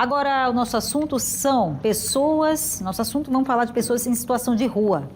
Agora, o nosso assunto são pessoas, vamos falar de pessoas em situação de rua.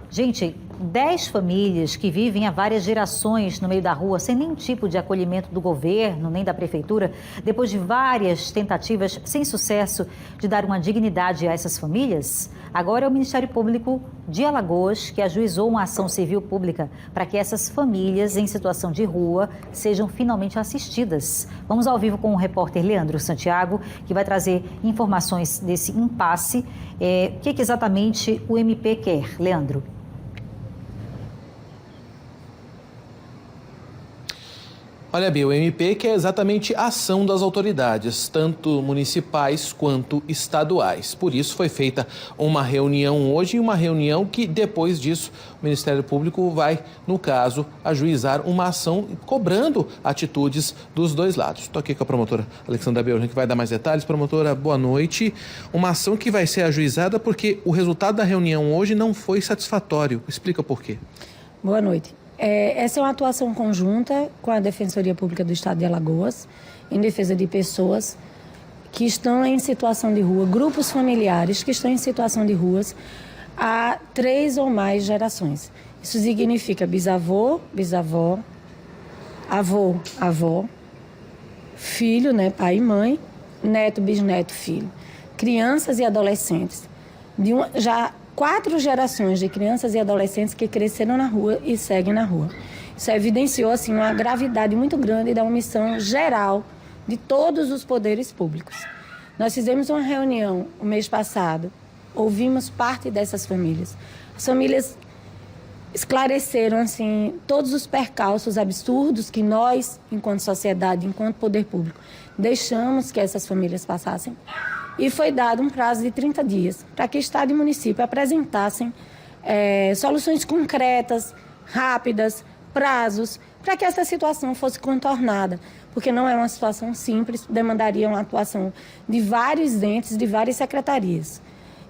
Gente, 10 famílias que vivem há várias gerações no meio da rua, sem nenhum tipo de acolhimento do governo, nem da prefeitura, depois de várias tentativas sem sucesso de dar uma dignidade a essas famílias, agora é o Ministério Público de Alagoas que ajuizou uma ação civil pública para que essas famílias em situação de rua sejam finalmente assistidas. Vamos ao vivo com o repórter Leandro Santiago, que vai trazer informações desse impasse. O que exatamente o MP quer, Leandro? Olha, Bia, o MP quer exatamente a ação das autoridades, tanto municipais quanto estaduais. Por isso foi feita uma reunião hoje e uma reunião que, depois disso, o Ministério Público vai, no caso, ajuizar uma ação cobrando atitudes dos dois lados. Estou aqui com a promotora Alexandra Belgen, que vai dar mais detalhes. Promotora, boa noite. Uma ação que vai ser ajuizada porque o resultado da reunião hoje não foi satisfatório. Explica por quê. Boa noite. Essa é uma atuação conjunta com a Defensoria Pública do Estado de Alagoas, em defesa de pessoas que estão em situação de rua, grupos familiares que estão em situação de ruas há 3 ou mais gerações. Isso significa bisavô, bisavó, avô, avó, filho, né, pai e mãe, neto, bisneto, filho. Crianças e adolescentes. Já 4 gerações de crianças e adolescentes que cresceram na rua e seguem na rua. Isso evidenciou assim, uma gravidade muito grande da omissão geral de todos os poderes públicos. Nós fizemos uma reunião o mês passado, ouvimos parte dessas famílias. As famílias esclareceram assim, todos os percalços absurdos que nós, enquanto sociedade, enquanto poder público, deixamos que essas famílias passassem. E foi dado um prazo de 30 dias para que Estado e município apresentassem soluções concretas, rápidas, prazos, para que essa situação fosse contornada. Porque não é uma situação simples, demandaria uma atuação de vários entes, de várias secretarias.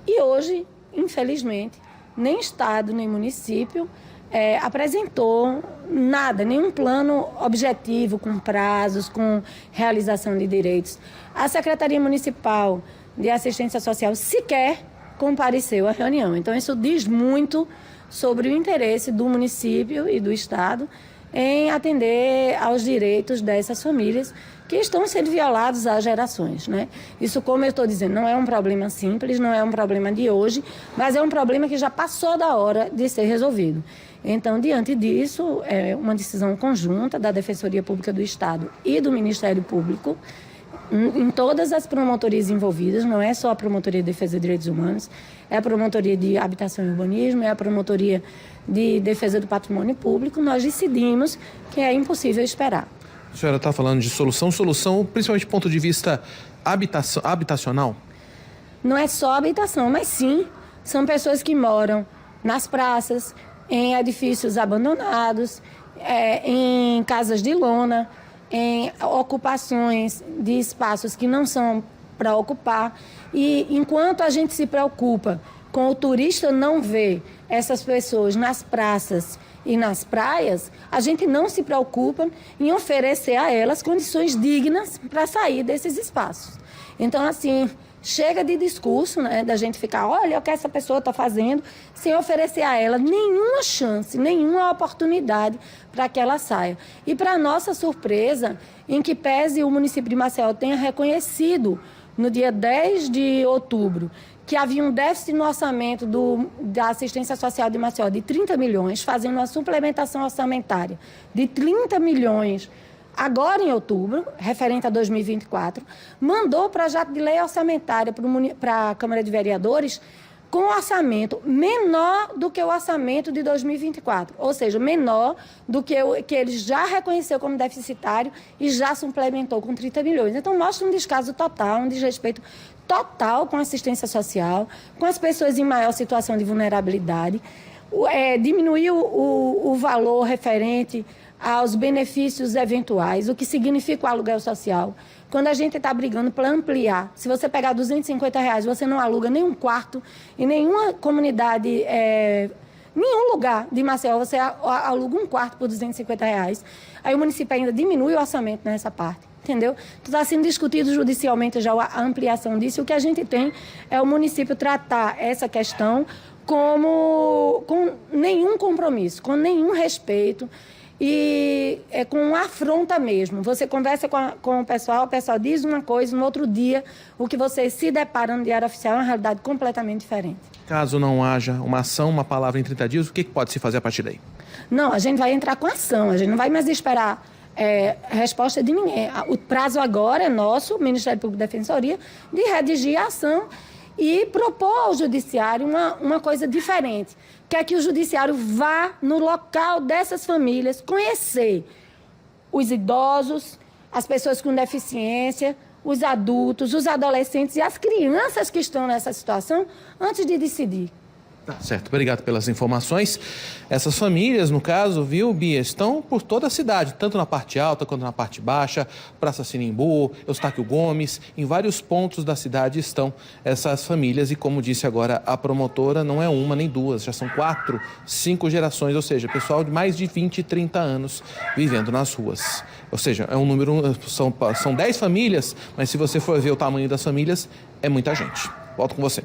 E hoje, infelizmente, nem Estado, nem município apresentou nada, nenhum plano objetivo, com prazos, com realização de direitos. A Secretaria Municipal de Assistência Social sequer compareceu à reunião. Então, isso diz muito sobre o interesse do município e do Estado em atender aos direitos dessas famílias que estão sendo violados há gerações, né? Isso, como eu estou dizendo, não é um problema simples, não é um problema de hoje, mas é um problema que já passou da hora de ser resolvido. Então, diante disso, é uma decisão conjunta da Defensoria Pública do Estado e do Ministério Público, em todas as promotorias envolvidas, não é só a Promotoria de Defesa de Direitos Humanos, é a Promotoria de Habitação e Urbanismo, é a Promotoria de Defesa do Patrimônio Público, nós decidimos que é impossível esperar. A senhora está falando de solução, principalmente do ponto de vista habitacional? Não é só habitação, mas sim, são pessoas que moram nas praças, em edifícios abandonados, em casas de lona, em ocupações de espaços que não são para ocupar. E enquanto a gente se preocupa com o turista não ver essas pessoas nas praças e nas praias, a gente não se preocupa em oferecer a elas condições dignas para sair desses espaços. Então, assim, chega de discurso, né, da gente ficar, olha o que essa pessoa está fazendo, sem oferecer a ela nenhuma chance, nenhuma oportunidade para que ela saia. E para nossa surpresa, em que pese o município de Maceió tenha reconhecido no dia 10 de outubro que havia um déficit no orçamento da assistência social de Maceió de 30 milhões, fazendo uma suplementação orçamentária de 30 milhões agora em outubro, referente a 2024, mandou o projeto de lei orçamentária para a Câmara de Vereadores com orçamento menor do que o orçamento de 2024, ou seja, menor do que ele já reconheceu como deficitário e já suplementou com 30 milhões. Então, mostra um descaso total, um desrespeito total com a assistência social, com as pessoas em maior situação de vulnerabilidade, diminuiu o valor referente aos benefícios eventuais, o que significa o aluguel social. Quando a gente está brigando para ampliar, se você pegar R$250, você não aluga nenhum quarto em nenhuma comunidade, nenhum lugar de Maceió, você aluga um quarto por R$250. Aí o município ainda diminui o orçamento nessa parte. entendeu? Está sendo discutido judicialmente já a ampliação disso. O que a gente tem é o município tratar essa questão com nenhum compromisso, com nenhum respeito e com afronta mesmo. Você conversa com o pessoal diz uma coisa, no outro dia o que você se depara no Diário Oficial é uma realidade completamente diferente. Caso não haja uma ação, uma palavra em 30 dias, o que pode se fazer a partir daí? Não, a gente vai entrar com ação, a gente não vai mais esperar resposta de ninguém. O prazo agora é nosso, Ministério Público e Defensoria, de redigir a ação e propor ao Judiciário uma coisa diferente, que é que o Judiciário vá no local dessas famílias conhecer os idosos, as pessoas com deficiência, os adultos, os adolescentes e as crianças que estão nessa situação antes de decidir. Tá certo, obrigado pelas informações. Essas famílias, no caso, viu, Bia, estão por toda a cidade, tanto na parte alta quanto na parte baixa, Praça Sinimbu, Eustáquio Gomes, em vários pontos da cidade estão essas famílias e, como disse agora a promotora, não é uma nem duas, já são 4, 5 gerações, ou seja, pessoal de mais de 20, 30 anos vivendo nas ruas. Ou seja, é um número, são 10 famílias, mas se você for ver o tamanho das famílias, é muita gente. Volto com você.